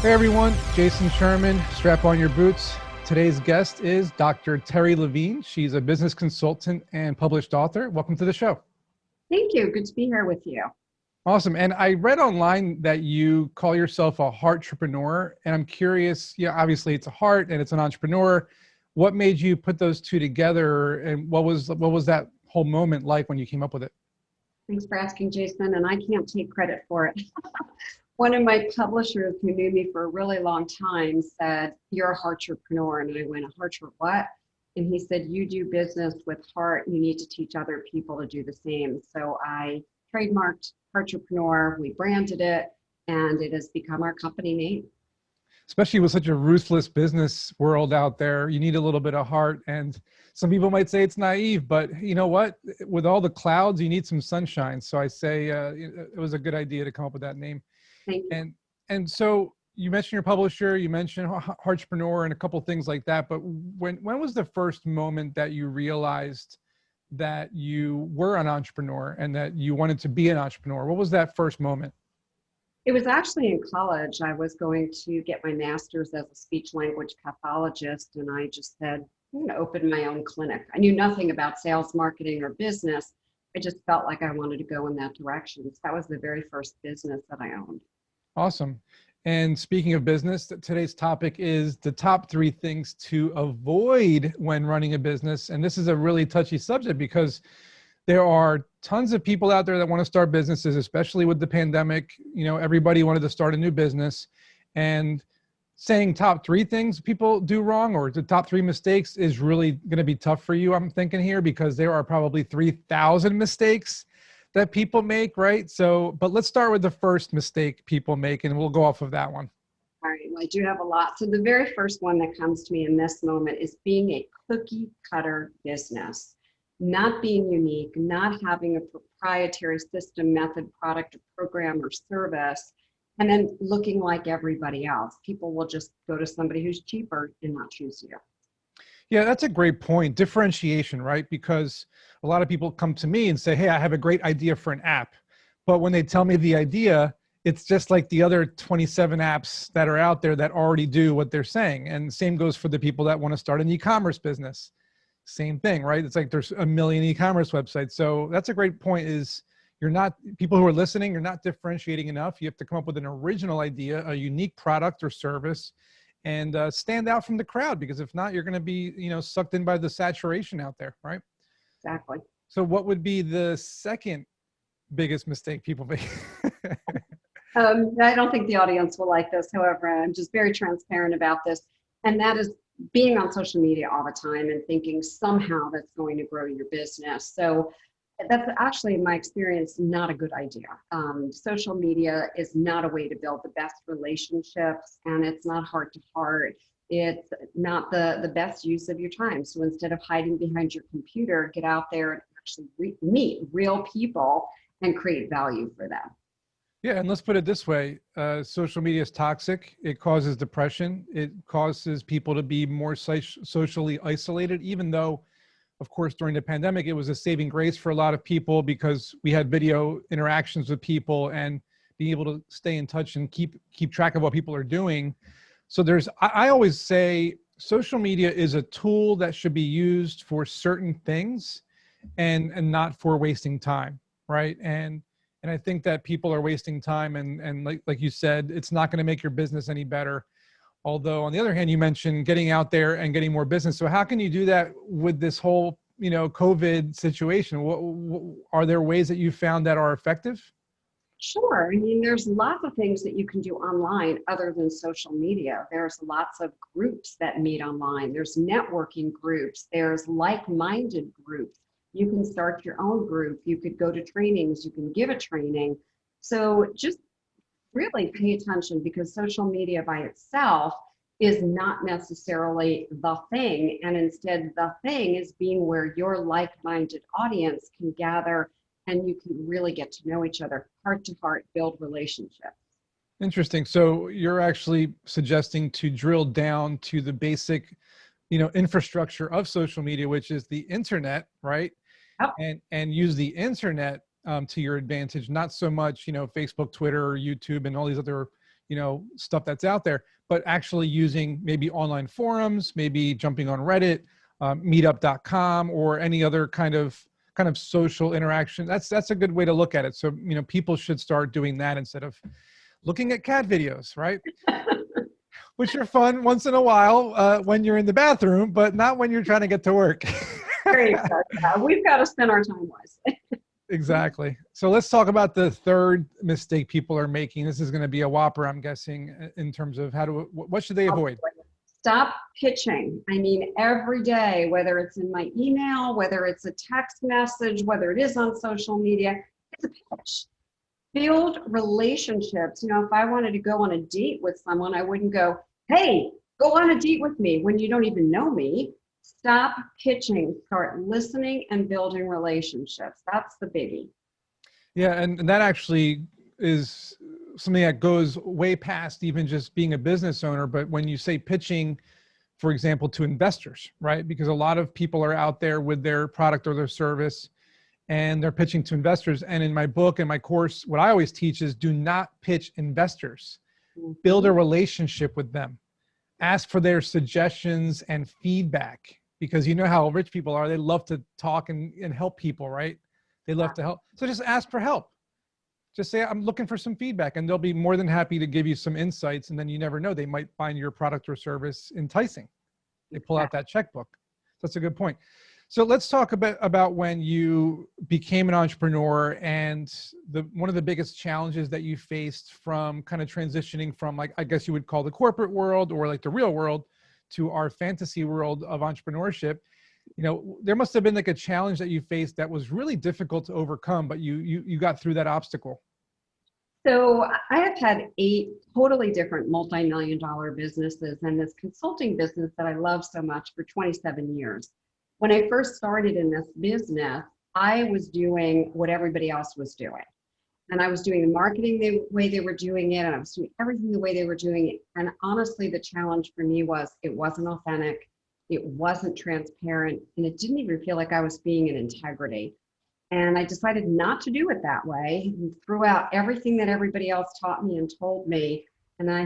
Hey everyone, Jason Sherman, strap on your boots. Today's guest is Dr. Terri Levine. She's a business consultant and published author. Welcome to the show. Thank you. Good to be here with you. Awesome. And I read online that you call yourself a heartpreneur. And I'm curious, obviously it's a heart and it's an entrepreneur. What made you put those two together? And what was that whole moment like when you came up with it? Thanks for asking, Jason. And I can't take credit for it. One of my publishers who knew me for a really long time said, "You're a heartpreneur." And I went, "A heart what?" And he said, "You do business with heart. You need to teach other people to do the same." So I trademarked Heartpreneur, we branded it, and it has become our company name. Especially with such a ruthless business world out there, you need a little bit of heart. And some people might say it's naive, but you know what? With all the clouds, you need some sunshine. So I say it was a good idea to come up with that name. Thank you. And so you mentioned your publisher, you mentioned Heartpreneur and a couple things like that. But when was the first moment that you realized that you were an entrepreneur and that you wanted to be an entrepreneur? What was that first moment? It was actually in college. I was going to get my master's as a speech language pathologist, and I just said, I'm going to open my own clinic. I knew nothing about sales, marketing, or business. I just felt like I wanted to go in that direction. So that was the very first business that I owned. Awesome. And speaking of business, today's topic is the top 3 things to avoid when running a business. And this is a really touchy subject because there are tons of people out there that want to start businesses, especially with the pandemic. Everybody wanted to start a new business, and saying top 3 things people do wrong or the top 3 mistakes is really going to be tough for you, I'm thinking here, because there are probably 3,000 mistakes that people make, right? So, but let's start with the first mistake people make, and we'll go off of that one. All right, well, I do have a lot. So the very first one that comes to me in this moment is being a cookie cutter business, not being unique, not having a proprietary system, method, product, or program, or service, and then looking like everybody else. People will just go to somebody who's cheaper and not choose you. Yeah, that's a great point. Differentiation, right? Because a lot of people come to me and say, hey, I have a great idea for an app. But when they tell me the idea, it's just like the other 27 apps that are out there that already do what they're saying. And the same goes for the people that want to start an e-commerce business. Same thing, right? It's like there's a million e-commerce websites. So that's a great point, is people who are listening, you're not differentiating enough. You have to come up with an original idea, a unique product or service, and stand out from the crowd, because if not, you're going to be, sucked in by the saturation out there, right? Exactly. So what would be the second biggest mistake people make? I don't think the audience will like this. However, I'm just very transparent about this. And that is being on social media all the time and thinking somehow that's going to grow your business. So that's actually, in my experience, not a good idea. Social media is not a way to build the best relationships, and it's not heart to heart. It's not the best use of your time. So instead of hiding behind your computer, get out there and actually meet real people and create value for them. Yeah, and let's put it this way. Social media is toxic. It causes depression. It causes people to be more socially isolated, even though, of course, during the pandemic, it was a saving grace for a lot of people because we had video interactions with people and being able to stay in touch and keep track of what people are doing. So I always say social media is a tool that should be used for certain things and not for wasting time, right? And I think that people are wasting time, and like you said, it's not going to make your business any better. Although on the other hand, you mentioned getting out there and getting more business. So how can you do that with this whole, COVID situation? Are there ways that you found that are effective? Sure. I mean, there's lots of things that you can do online other than social media. There's lots of groups that meet online. There's networking groups. There's like-minded groups. You can start your own group. You could go to trainings. You can give a training. So just really pay attention, because social media by itself is not necessarily the thing. And instead, the thing is being where your like-minded audience can gather and you can really get to know each other, heart to heart, build relationships. Interesting. So you're actually suggesting to drill down to the basic, infrastructure of social media, which is the internet, right? Yep. And use the internet to your advantage, not so much, Facebook, Twitter, YouTube, and all these other, stuff that's out there, but actually using maybe online forums, maybe jumping on Reddit, meetup.com, or any other kind of social interaction. That's a good way to look at it. So, people should start doing that instead of looking at cat videos, right? Which are fun once in a while when you're in the bathroom, but not when you're trying to get to work. There you go. Yeah, we've got to spend our time wisely. Exactly. So let's talk about the third mistake people are making. This is going to be a whopper, I'm guessing, in terms of what should they avoid? Stop pitching. I mean, every day, whether it's in my email, whether it's a text message, whether it is on social media, it's a pitch. Build relationships. If I wanted to go on a date with someone, I wouldn't go, hey, go on a date with me when you don't even know me. Stop pitching, start listening and building relationships. That's the biggie. Yeah, and that actually is something that goes way past even just being a business owner. But when you say pitching, for example, to investors, right? Because a lot of people are out there with their product or their service and they're pitching to investors. And in my book and my course, what I always teach is do not pitch investors. Build a relationship with them. Ask for their suggestions and feedback, because you know how rich people are. They love to talk and help people, right? They love to help. So just ask for help. Just say, I'm looking for some feedback, and they'll be more than happy to give you some insights. And then you never know, they might find your product or service enticing. They pull out that checkbook. That's a good point. So let's talk a bit about when you became an entrepreneur and one of the biggest challenges that you faced from kind of transitioning from, like, I guess you would call the corporate world or like the real world to our fantasy world of entrepreneurship. There must have been like a challenge that you faced that was really difficult to overcome, but you got through that obstacle. So I have had 8 totally different multi-million-dollar businesses and this consulting business that I love so much for 27 years. When I first started in this business, I was doing what everybody else was doing. And I was doing the marketing the way they were doing it, and I was doing everything the way they were doing it. And honestly, the challenge for me was it wasn't authentic, it wasn't transparent, and it didn't even feel like I was being in integrity. And I decided not to do it that way and threw out everything that everybody else taught me and told me. And I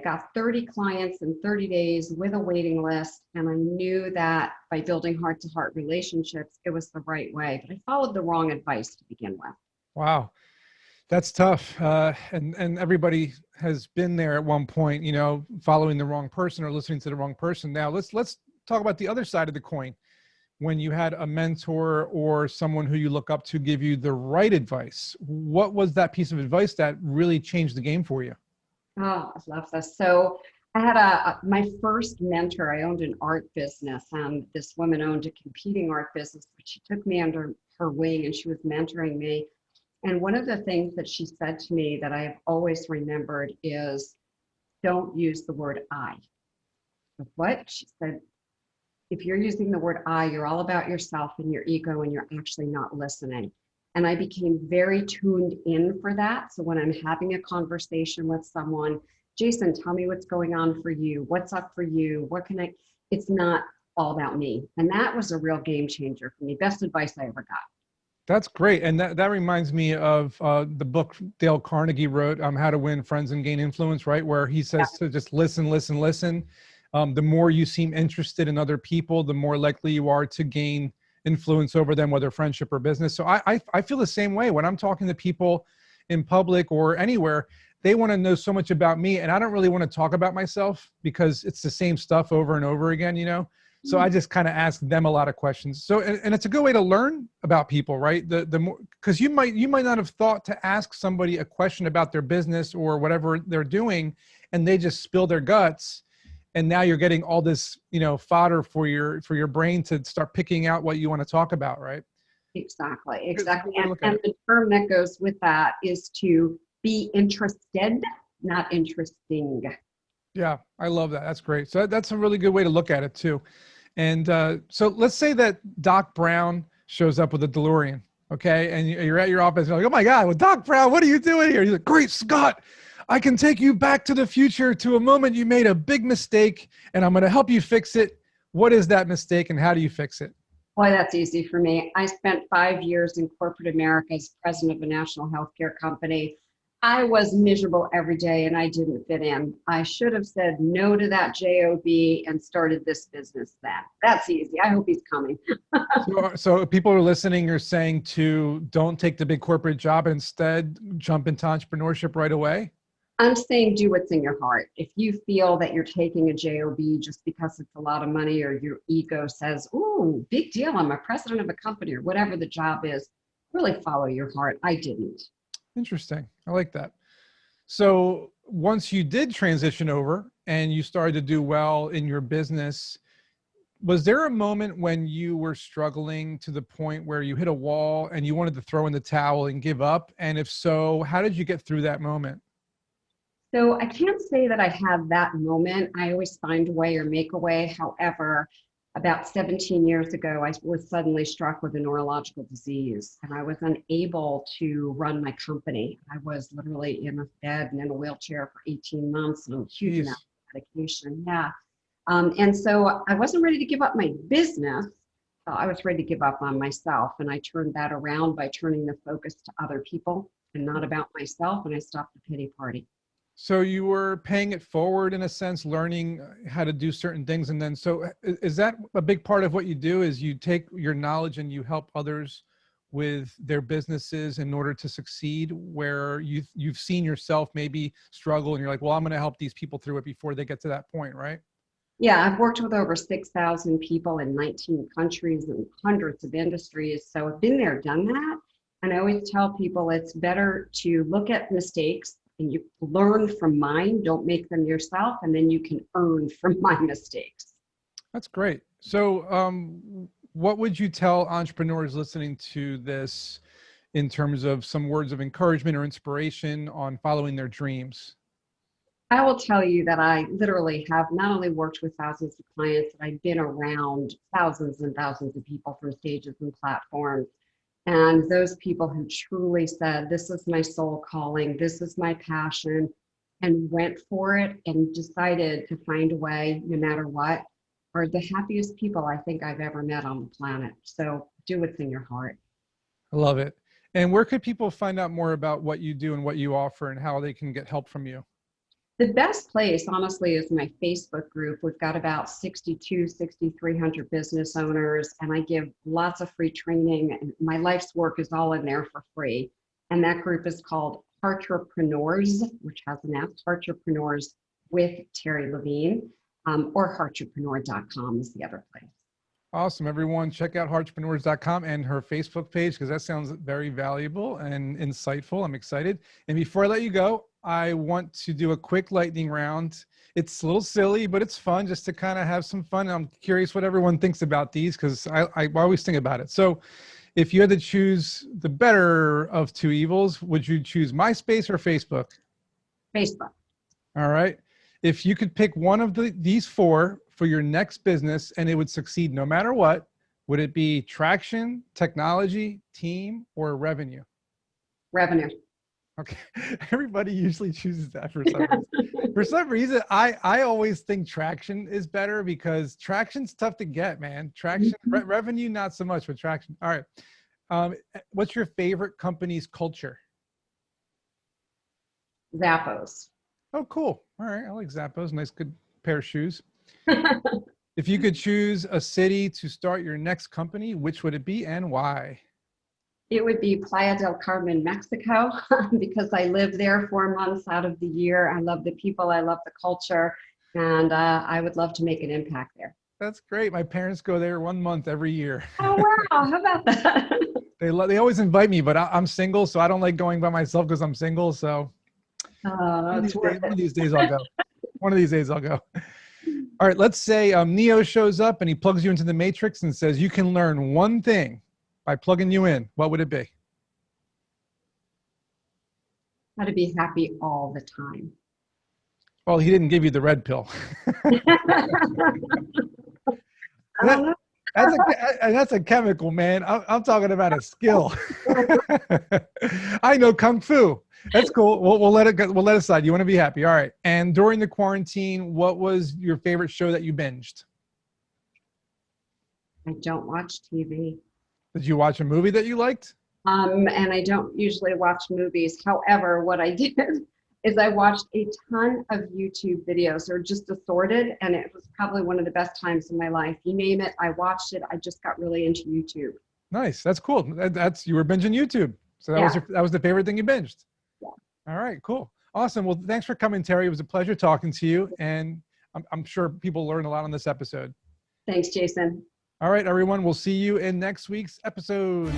got 30 clients in 30 days with a waiting list. And I knew that by building heart-to-heart relationships, it was the right way. But I followed the wrong advice to begin with. Wow. That's tough. And everybody has been there at one point, following the wrong person or listening to the wrong person. Now let's talk about the other side of the coin. When you had a mentor or someone who you look up to give you the right advice, what was that piece of advice that really changed the game for you? Oh, I love this. So I had my first mentor. I owned an art business, and this woman owned a competing art business, but she took me under her wing and she was mentoring me. And one of the things that she said to me that I have always remembered is, don't use the word I. What? She said, if you're using the word I, you're all about yourself and your ego, and you're actually not listening. And I became very tuned in for that. So when I'm having a conversation with someone, Jason, tell me what's going on for you. What's up for you? It's not all about me. And that was a real game changer for me. Best advice I ever got. That's great. And that reminds me of the book Dale Carnegie wrote, How to Win Friends and Gain Influence, right? Where he says to just listen. The more you seem interested in other people, the more likely you are to gain influence over them, whether friendship or business. So I feel the same way when I'm talking to people in public or anywhere. They want to know so much about me, and I don't really want to talk about myself because it's the same stuff over and over again, So I just kind of ask them a lot of questions. So, and it's a good way to learn about people, right? The more, because you might not have thought to ask somebody a question about their business or whatever they're doing, and they just spill their guts. And now you're getting all this, fodder for your brain to start picking out what you want to talk about, right? Exactly. And the term that goes with that is to be interested, not interesting. Yeah, I love that. That's great. So that's a really good way to look at it too. And so let's say that Doc Brown shows up with a DeLorean, okay? And you're at your office, and you're like, oh my God, well, Doc Brown, what are you doing here? He's like, great Scott, I can take you back to the future to a moment you made a big mistake, and I'm going to help you fix it. What is that mistake, and how do you fix it? Boy, that's easy for me. I spent 5 years in corporate America as president of a national healthcare company. I was miserable every day and I didn't fit in. I should have said no to that job and started this business then. That's easy. I hope he's coming. So people are listening are saying to don't take the big corporate job, instead jump into entrepreneurship right away. I'm saying do what's in your heart. If you feel that you're taking a job just because it's a lot of money or your ego says, ooh, big deal, I'm a president of a company or whatever the job is, really follow your heart. I didn't. Interesting. I like that. So once you did transition over and you started to do well in your business, was there a moment when you were struggling to the point where you hit a wall and you wanted to throw in the towel and give up? And if so, how did you get through that moment? So I can't say that I had that moment. I always find a way or make a way. However, about 17 years ago, I was suddenly struck with a neurological disease and I was unable to run my company. I was literally in a bed and in a wheelchair for 18 months and a huge Jeez. amount of medication. Yeah. And so I wasn't ready to give up my business. I was ready to give up on myself. And I turned that around by turning the focus to other people and not about myself. And I stopped the pity party. So you were paying it forward in a sense, learning how to do certain things. And then, so is that a big part of what you do, is you take your knowledge and you help others with their businesses in order to succeed, where you've seen yourself maybe struggle and you're like, well, I'm going to help these people through it before they get to that point, right? Yeah, I've worked with over 6,000 people in 19 countries and hundreds of industries. So I've been there, done that. And I always tell people it's better to look at mistakes and you learn from mine, don't make them yourself, and then you can earn from my mistakes. That's great. So what would you tell entrepreneurs listening to this in terms of some words of encouragement or inspiration on following their dreams? I will tell you that I literally have not only worked with thousands of clients, but I've been around thousands and thousands of people from stages and platforms. And those people who truly said, this is my soul calling, this is my passion, and went for it and decided to find a way no matter what, are the happiest people I think I've ever met on the planet. So do what's in your heart. I love it. And where could people find out more about what you do and what you offer and how they can get help from you? The best place, honestly, is my Facebook group. We've got about 6,300 business owners, and I give lots of free training. And my life's work is all in there for free. And that group is called Heartpreneurs, which has an F, Heartpreneurs with Terri Levine, or heartpreneur.com is the other place. Awesome. Everyone, check out heartpreneurs.com and her Facebook page, because that sounds very valuable and insightful. I'm excited. And before I let you go, I want to do a quick lightning round. It's a little silly, but it's fun just to kind of have some fun. I'm curious what everyone thinks about these, because I always think about it. So if you had to choose the better of two evils, would you choose MySpace or Facebook? Facebook. All right. If you could pick one of these four for your next business and it would succeed no matter what, would it be traction, technology, team, or revenue? Revenue. Okay. Everybody usually chooses that for some reason. For some reason, I always think traction is better, because traction's tough to get, man. Traction, revenue, not so much, but traction. All right. What's your favorite company's culture? Zappos. Oh, cool. All right. I like Zappos. Nice, good pair of shoes. If you could choose a city to start your next company, which would it be and why? It would be Playa del Carmen, Mexico, because I live there 4 months out of the year. I love the people, I love the culture, and I would love to make an impact there. That's great. My parents go there 1 month every year. Oh, wow. How about that? They always invite me, but I'm single, so I don't like going by myself because I'm single. So one of these days I'll go. One of these days I'll go. All right. Let's say Neo shows up and he plugs you into the Matrix and says, you can learn one thing by plugging you in. What would it be? How to be happy all the time. Well, he didn't give you the red pill. That's a chemical, man. I'm talking about a skill. I know Kung Fu. That's cool. We'll let it go. We'll let it slide. You want to be happy. All right. And during the quarantine, what was your favorite show that you binged? I don't watch TV. Did you watch a movie that you liked? And I don't usually watch movies. However, what I did is I watched a ton of YouTube videos. They're just assorted, and it was probably one of the best times in my life. You name it, I watched it. I just got really into YouTube. Nice. That's cool. That's you were binging YouTube. So that was the favorite thing you binged. Yeah. All right, cool. Awesome. Well, thanks for coming, Terri. It was a pleasure talking to you. And I'm sure people learned a lot on this episode. Thanks, Jason. All right, everyone. We'll see you in next week's episode.